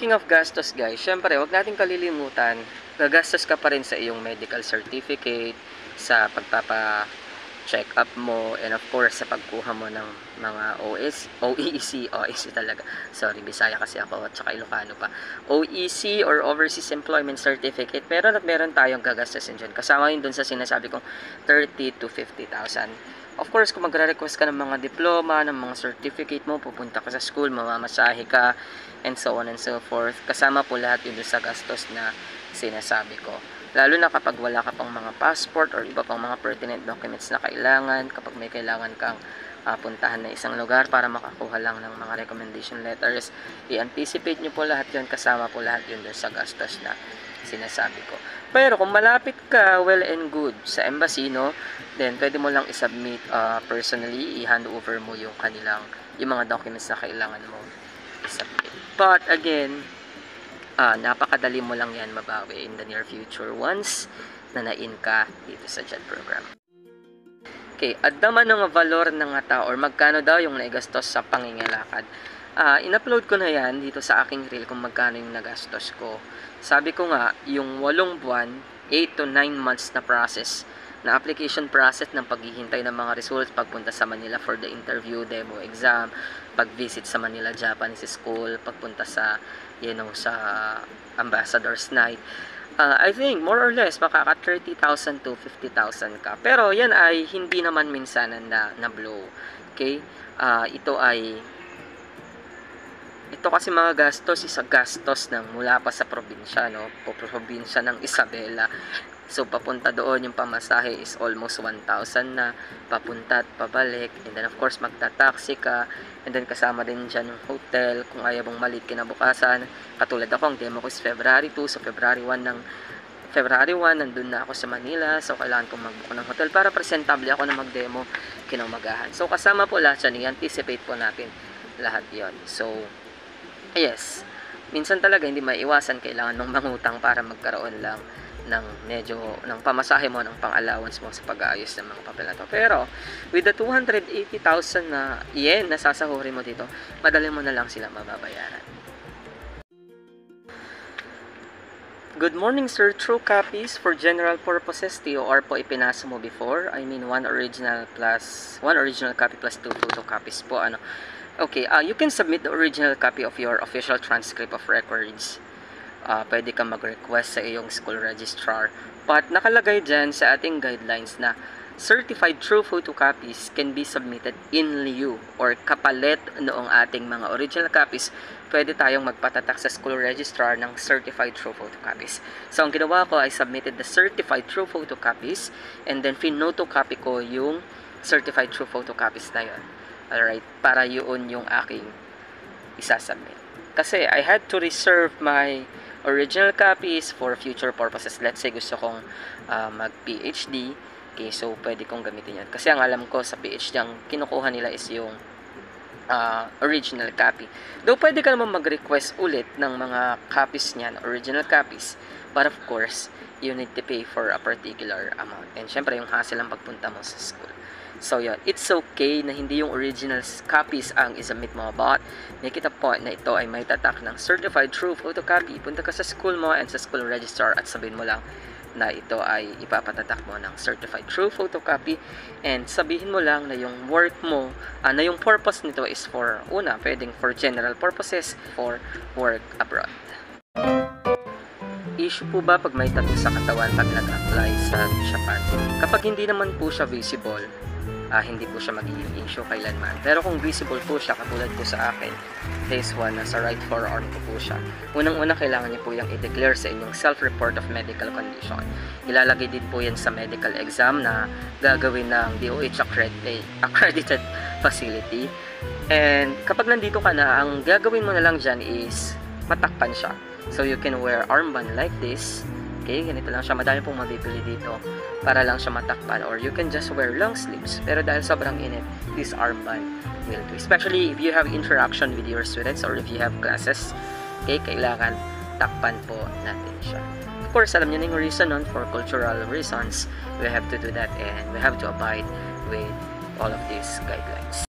speaking of gastos guys, syempre wag nating kalilimutan, gagastos ka pa rin sa iyong medical certificate, sa pagpapa-check up mo, and of course sa pagkuha mo ng mga OEC talaga. Sorry, Bisaya kasi ako at saka Ilocano pa. OEC or Overseas Employment Certificate, meron tayong gagastusin dyan. Kasama yun dun sa sinasabi kong 30 to 50,000. Of course, kung magre-request ka ng mga diploma, ng mga certificate mo, pupunta ka sa school, mamamasahe ka, and so on and so forth. Kasama po lahat yun sa gastos na sinasabi ko. Lalo na kapag wala ka pang mga passport or iba pang mga pertinent documents na kailangan, kapag may kailangan kang puntahan na isang lugar para makakuha lang ng mga recommendation letters, i-anticipate nyo po lahat yun, kasama po lahat yun sa gastos na sinasabi ko. Pero kung malapit ka, well and good sa embassy, no, then pwede mo lang i-submit personally, i-hand over mo yung mga documents na kailangan mo i-submit. But again, napakadali mo lang yan mabawi in the near future once na na-in ka dito sa JED program. Okay, at naman ng valor ng tao or magkano daw yung naigastos sa pangingalakad. In-upload ko na yan dito sa aking reel kung magkano yung nagastos ko. Sabi ko nga, yung 8 buwan, 8 to 9 months na process, na application process ng paghihintay ng mga results, pagpunta sa Manila for the interview, demo exam, pag-visit sa Manila Japanese School, pagpunta sa, sa Ambassador's Night. I think, more or less, makaka 30,000 to 50,000 ka. Pero, yan ay hindi naman minsanan na blow. Okay? Ito kasi mga gastos, gastos ng mula pa sa probinsya, no? Probinsya ng Isabela. So, papunta doon, yung pamasahe is almost 1,000 na, papunta at pabalik. And then, of course, magta-taxi ka. And then, kasama din dyan yung hotel. Kung ayaw mong malit kinabukasan. Katulad ako, ang demo ko is February 2. So, February 1, nandun na ako sa Manila. So, kailangan kong mag-book ng hotel para presentable ako na mag-demo kinaumagahan. So, kasama po lahat yan. I-anticipate po natin lahat yon. So, yes, minsan talaga hindi maiwasan, kailangan mong mangutang para magkaroon lang ng pamasahe mo, ng pang-allowance mo sa pag-aayos ng mga papel na to. Pero, with the 280,000 na yen na sasahurin mo dito, madali mo na lang sila mababayaran. Good morning, sir. True copies for general purposes, TOR po ipinasa mo before. I mean, one original copy plus 2 photocopies po. Okay, you can submit the original copy of your official transcript of records. Pwede kang mag-request sa iyong school registrar. But nakalagay dyan sa ating guidelines na certified true photocopies can be submitted in lieu or kapalit noong ating mga original copies. Pwede tayong magpatatak sa school registrar ng certified true photocopies. So, ang ginawa ko ay submitted the certified true photocopies and then pinotocopy ko yung certified true photocopies na yun. Alright, para yun yung aking isasubmit. Kasi I had to reserve my original copies for future purposes. Let's say gusto kong mag-PhD. Okay, so pwede kong gamitin yan. Kasi ang alam ko sa PhD, ang kinukuha nila is yung original copy. Though pwede ka naman mag-request ulit ng mga copies niyan, original copies. But of course, you need to pay for a particular amount. And syempre, yung hassle ang pagpunta mo sa school. So, yun. It's okay na hindi yung original copies ang isubmit mo, but make it a point na ito ay may tatak ng certified true photocopy. Punta ka sa school mo and sa school registrar at sabihin mo lang na ito ay ipapatatak mo ng certified true photocopy, and sabihin mo lang na yung work mo, na yung purpose nito is for, pwedeng for general purposes, for work abroad. Issue po ba pag may tattoo sa katawan pag nag-apply sa Japan? Kapag hindi naman po siya visible, hindi po siya magiging issue kailanman. Pero kung visible po siya, katulad po sa akin, phase 1, nasa right forearm ko po siya. Unang-una, kailangan niyo po yung i-declare sa inyong self-report of medical condition. Ilalagay din po yan sa medical exam na gagawin ng DOH accredited facility. And kapag nandito ka na, ang gagawin mo na lang dyan is matakpan siya. So you can wear armband like this. Okay, ganito lang siya. Madami pong mabibili dito para lang siya matakpan. Or you can just wear long sleeves. Pero dahil sobrang init, this armband will do. Especially if you have interaction with your students or if you have classes, okay, kailangan takpan po natin siya. Of course, alam niyo na yung reason nun, for cultural reasons, we have to do that and we have to abide with all of these guidelines.